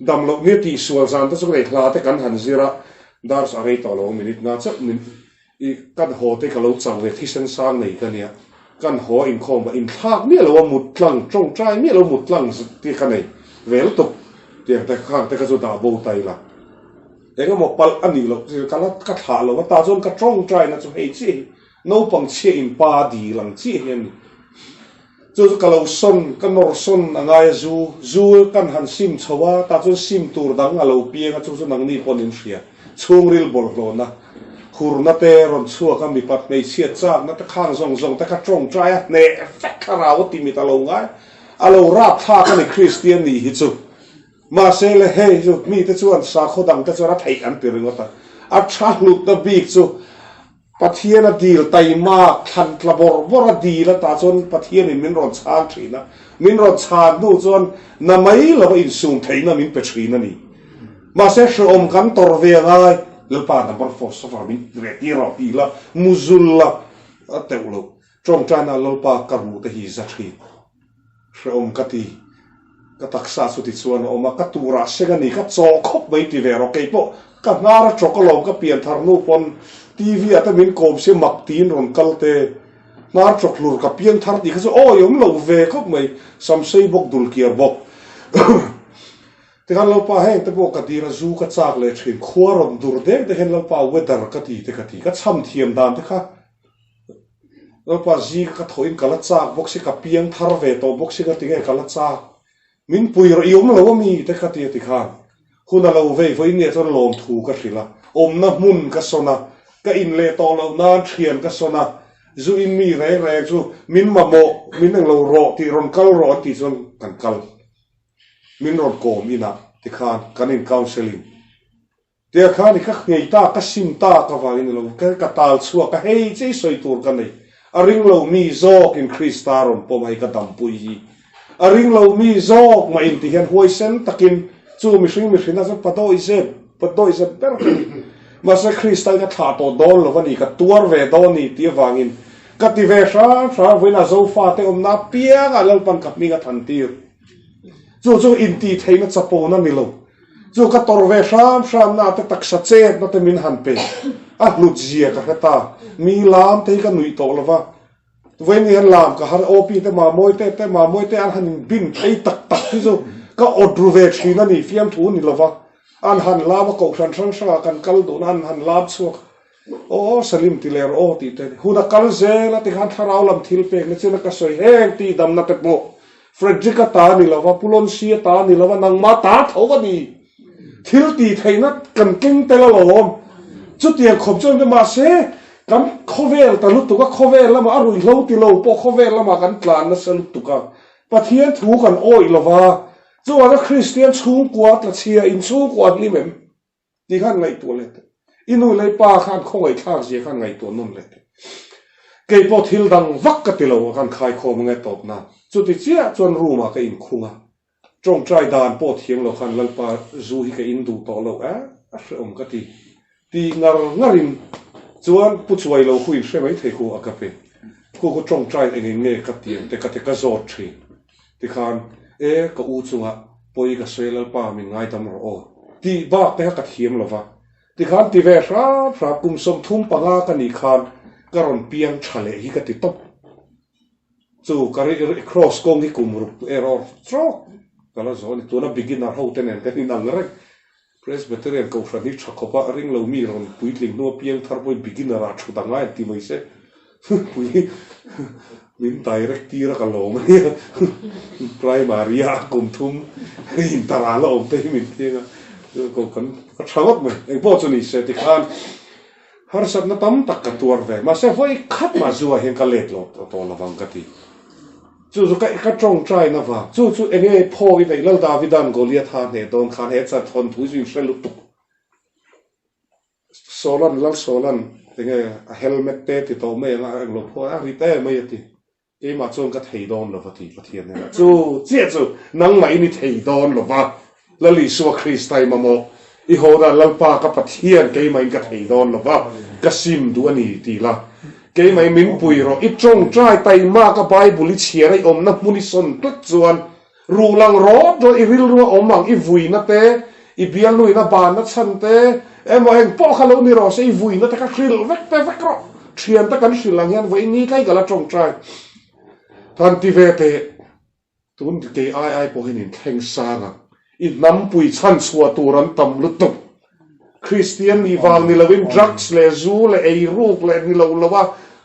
ดำเราเนี่ยที่ส่วนสารที่สุดเลยขาแต่กันหันซีระดาร์สอะไรต่อเรามินิทน่าจะมินอีกันหัวที่กับเราจังเวที่เส้นสร้างในกันเนี่ยกันหัวอินคอมอินทากเนี่ยเราหมุดหลังจงใจเนี่ยเราหมุดหลังที่กันไหนเวลตุกเดี๋ยวแต่ข้างแต่ก็จะด่าโบไตละเองก็บอกปัลอันนี้เราการละกัดหาเราว่าตาจนกระจงใจนะจะให้จีโน้ปังเชียอินปาดีหลังจีเห็นจู่กับเราส่งกันนอร์ส่งอะไรจูกันหันซิมชาวตาจนซิมตูร์ดังเราเปียกันจู่นังนี่ปนินเสียช่วงริลบอลโลนะคูร์นัตเตอร์รอนชัวกันมีปัดในเชียจ้านัตข้างส่งแต่กระจงใจเนี่ยแฟกคาราวติมิตาลงไงเราราบท่ากันในคริสเตียนนี่ฮิจูมาเซเลเฮจูมีแต่ส่วนสาขดังแต่ส่วนไทยอันเปริงว่าตาอัชาลุตบีกจูปัทเทียนดีลไตมาทันกระบอกว่าดีแล้วตาจนปัทเทียนมินรอนชาทรีนะมินรอนชาดูจนน้ำไม่เราอินสูงไทยนะมินเป็ดทรีนั่นนี่มาเสชอมกันตอร์เวียงไงเลือป่านับฟอสฟามินเรติราปีละมุซุลละเตวลูจงจานาเลือป่ากระรูตฮีจัทรีชอมกตีก็ตักษาสุดที่ส่วนออกมาก็ตูราเชกันนี่ก็โจคบไม่ตีเวรโอเคปะก็งาระจกลงก็เปลี่ยนทางนู้ปนทีวีอาจจะมีโคมเสียมักตีนรอนกัลเตงาระจกลุรกับเปลี่ยนทางดีก็จะโอ้ยมเราเวคบไม่สัมเซบกดุลเกียร์บกแต่การเราป่าแห้งแต่บอกกตีระจูก็จากเลยถึงขวารอนดูเด็กแต่เห็นเราป่าเวดาร์กตีแต่กตีก็ช้ำเทียมดานแต่ค่ะเราป่าจีก็ถอยกัลจากบกสิกับเปลี่ยนทาร์เวโตบกสิกับติงเอกัลจากมินปุยเรายมเราว่ามีแต่กตีติข้างคุณเราเว้ยเนี่ยจนลมถูกกันสิละอมน้ำมุนก็สนะก็อินเลตอเรานานเทียนก็สนะจูอินมีแรงจูมินมาโมมินนั่งเรารอที่รอนกัลรอที่จนกันกัลมินรอนโกมินะที่ข้างกันอินคาวเซลิงเดี๋ยวข้างนี่ก็เงยตาก็ซิมตาก็ว่าอินเราก็กระตาลชัวก็เฮ้ยเจ๊สวยตัวกันเลยอาริงเรามีโซกินคริสตาร์มปมให้กระดำปุยอาริงเรามีโซกมาอินที่เห็นหวยเซนตะกินจู่มิชิน่าจะปัดโดยเซเปอร์มาสักคริสตัลก็ถาตัวโดนหรือวันนี้ก็ตัวเวดอนี่ที่วางินก็ที่เวชาเวน่าโซฟาเตอมนาเปียกอะไรปันกับมีก็ทันทีจู่อินที่ไทยมันจะโปนั่นมิโลจู่ก็ตัวเวชาน่าจะตักสัจเจตน่าจะมินหันเปลุดเจียก็แค่ตามีลามที่ก็หนุยโตแล้วว่าเว้นเห็นลามก็ฮันโอปีแต่มาโมยแต่อันหันบินไทยตักที่จู่ก็อดรูเวชีนั่นนี่เฟียมทูนี่ละวะอันหันลาบก็ฉันช่างชากันกัลดูนันหันลาบสวกโอ้สลิมติเลร์โอ้ตีเตนหุ่นกัลเซละที่หันทาราวลำทิลเฟกนี่สินักสวยแห้งตีดำนักเป็ดโมเฟรดริกตานี่ละวะปุลอนเซียตานี่ละวะนางมาตาเท่ากันดีทิลตีไทยนัดกันกิ้งเตละลมจุดเดียขบจนจะมาเซกันโคเวลแต่ลุตุก็โคเวลละมาอรุยเล่าตีเล่าปอโคเวลละมากันกลานนั่นสลุตุก็ ปะเทียนถูกันโอ้ยละว่าจะว่าคริสเตียนชูกวาดละเชียอินชูกวาดนี่เหม็นที่ข้างไงตัวเลยอินุเลยป้าข้างคงไอ้ข้างเสียข้างไงตัวนุ่นเลยเกี่ยวกับทิลดังวักกติโลกันขายของมึงไงตบนะจุดที่เจ้าจวนรู้มาก็อินคุงอ่ะจงใจดานปอเทียงเราคันลัลปาจูฮิก็อินดูต่อเราเรื่องก็ที่งารินจวนผู้ช่วยเราคุยใช่ไหมเทคูอากาเปกูก็จงใจเองเงี้ยกับเตียงแต่ก็จอดทีที่ข้างก็อู้จุงอ่ะปอยก็เสลัลปามีไงทำรอที่บ้าแต่ก็เทียมเราว่าที่ข้างที่เวชรากุมสมทุ่มปังอากันอีข้างก็รอนเปียงทะเลฮิกติดตบจู่ก็เรียกครอสกงที่กุมรุปรอสโตรก็แล้วส่วนตัวนั้น beginner เขาเต้นแต่นี่นั่งเร่ง Presbyterian เขาฝันที่ชักขบว่าเร่งเรามีรอนปุยลิงนัวเปียงทาร์บอย beginner ชุดต่างง่ายที่ไม่ใช่ปุยวิน direct ที่รักกันลมเนี่ย primary กุมทุ่มอินตราลมเต็มมิดเทียงก็กันชาวบ้านเองพอจะนี่เสร็จที่ข้างฮาร์สัตน์ตั้มตักกตัวเว้มาเซฟไว้ขัดมาจัวเห็นกันเล็ดลอตัวละวังกติจู่ก็จงใจนะว่าจู่เองพ่อไปเล่าดาวิดันโกเลียทานเนี่ยโดนขานเหตุสัตว์ทนทุยเชลุตุโซลันลักโซลันเองเฮลเมตเตติโตไม่ยังอังโลพ่อริเต้ไม่ติมาจงก็เทดอนหรอวะทีประเทศเนี่ยจู่นั่งไม่นี่เทดอนหรอวะแล้วลิสวาคริสต์ไตมาโมอีโหดาลัลปากับประเทศเกย์ไม่ก็เทดอนหรอวะก็ซิมดูอันนี้ทีละเกย์ไม่มินปุยรออีจงใจไตมากกับใบบุลิเชียร์ไออมนักมุนิสนตุจวนรูลังรอโดยอีริลรัวอมมังอีวุยนะเตอีเบียลุยนะบานนะชันเตมาเองพ่อขลุ่นนี่รอใส่อีวุยนะแต่ก็คริลเวกเวกรอเชียนตะกันสิลังยันไว้นี่ใครก็ละจงใจทันทีเวเตตุนเกย์ไอพอเห็นแข่งสร้างอีน้ำปุยชันสวตัวรันตำลุตุคริสเตียนนี่วางนี่ละวินดรักส์เลซูเลไอรูปเลนี่เราละว่า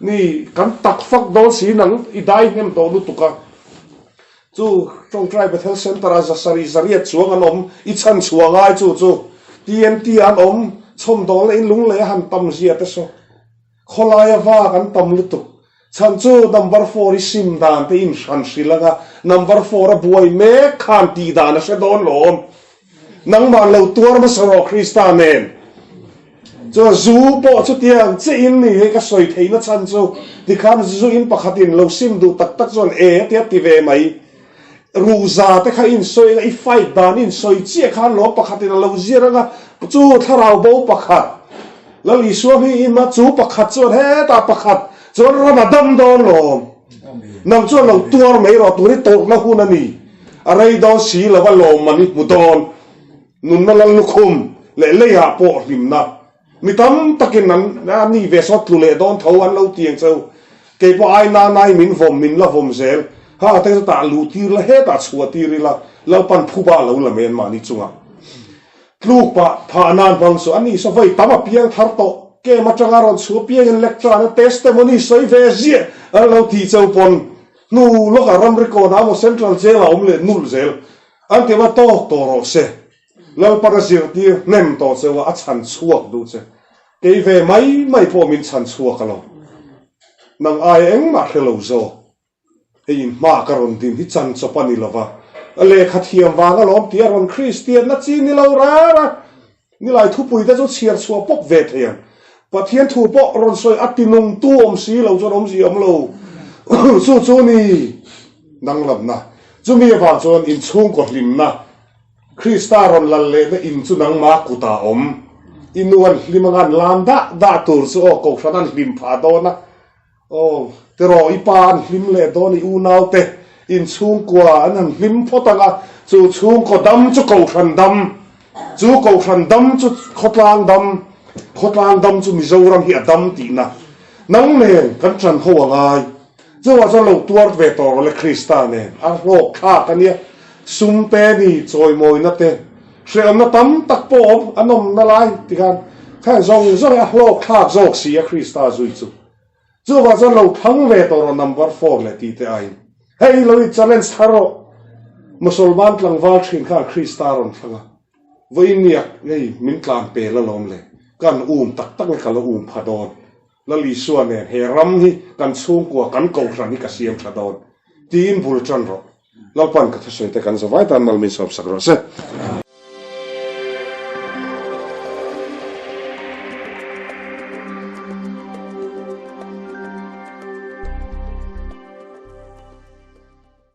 นี่กันตักฟักโดนสีหนังอีได้เงินโดนลุตุกะจู่จงใจไปเทลเซนตราจะสริเรียดสวงอันอมอีชันสวงไอจู่ทีเอ็นทีอันอมชมโดนเลยลุงเลยหันตำเสียแต่โซขลายว่ากันตำลุตุฉันจู่ number 4อิสิมดานที่อินชันสิละกะ number 4บวยเมฆขันตีดานเสดอนหลอมนังมาเราตัวมาสรอคริสตาเนนจู่จูปอจุดยังเจอินนี่ก็สวยเทนะฉันจู่ที่ข้ามจูอินปะขัดินเราซิมดูตักจนเทียติเวไม่รูซาแต่ข้าอินสวยไอไฟดานอินสวยเจี๊ยข้าล้อปะขัดินเราเจียร์นะจู่ถ้าเราโบปะขัดแล้วลิสวามีอินมาจู่ปะขัดจนตาปะขัดจนเรามาดำโดนหลอมนั่งจนเราตัวไม่รอตัวนี้ตกนะคุณนี่อะไรโดนสีแล้วว่าหลอมมันนี่มุดอนนุนนั่นลุคุมเละยาปอริมนะมีตั้มตะกินนั้นนี่เวสต์ลุเล่โดนเท่าวันเราเตียงเจ้าเก็บไอ้นายมินฟอมมินละฟอมเซลฮะแต่จะตาลูตีละเฮตาชัวตีริละเราปันผู้บ้าเราละเมนมานี่จุงอ่ะลูกปะพานานบางส่วนนี่สบายตั้มเพียงทาร์โตเกมาจังการอนชัวเพียงเล็กจานเทสเตมอนี่สวยเวเซียเราที่เจ้าปนนู่ลูกอารัมริโกน้ำเซ็นทรัลเซลอมเลนุลเซลอันที่ว่าโตโรเซแล้วปรสิตที่เน่มต่อเสว่าฉันชัวดูเสเกยเวไม่พอมินฉันชัวกันหรอกนางไอเอ็งมาเฮลโซไอ้มาการอนดินที่ฉันสปานิลาวะเลขาเทียมวางก็ล้อมเตียรอนคริสเตียนนัดจีนี่เราร้านะนี่หลายทุบปุยแต่จะเชียร์ชัวปกเวทเองปะเทียนถูปกรอนสวยอัตินุงตู้อมสีเราจนอมสีอมโลสู้นี่นังลำนะจะมีบางส่วนอินชุ่งกดลิมนะคริสตารอนลันเลนอินจุนังมากุตาอมอินวันลิมังอันลานดาตูร์โซโกชันันลิมพาโดนะโอ้แต่รออีปานลิมเลโดนอูนาวเตอินชุ่งกว่าอันนั้นลิมพอตังอ่ะจู่ชุ่งก็ดำจู่โกชันดำจู่โกชันดำจู่ขดลางดำจู่มิโซรัมเฮียดำตีนะนังเนี่ยกันจันหัวไงจะว่าจะเราตัวเวทอร์และคริสตาเนี่ยอ่ะโลกข้ากันเนี่ยซุมเตนี่จอยมวยนั่นเองเสียงนั่นตั้มตักปอบอันนั้นนั่นไรที่กันแค่ส่งอ่ะโลกข้าจอกเสียคริสตาจุยจุจะว่าจะเราทั้งเวทอร์นัมเบอร์4เลยที่เตไอเฮ้ยเราจะเล่นสตาร์โมุสลิมหลังวัลชินข้าคริสตาร์นฟังวันนี้เฮ้ยมินกลางเปรละล้อมเลยกันตักเลยกันละพาดอนแล้วลิส่วนเนี่ยเฮรัมนี่กันสูงกว่ากันเกาสันนี่กเสียมชาดอนตีนบุลจันรอ lalpan ka thasoi te kan zawai tan mal min sop sakro se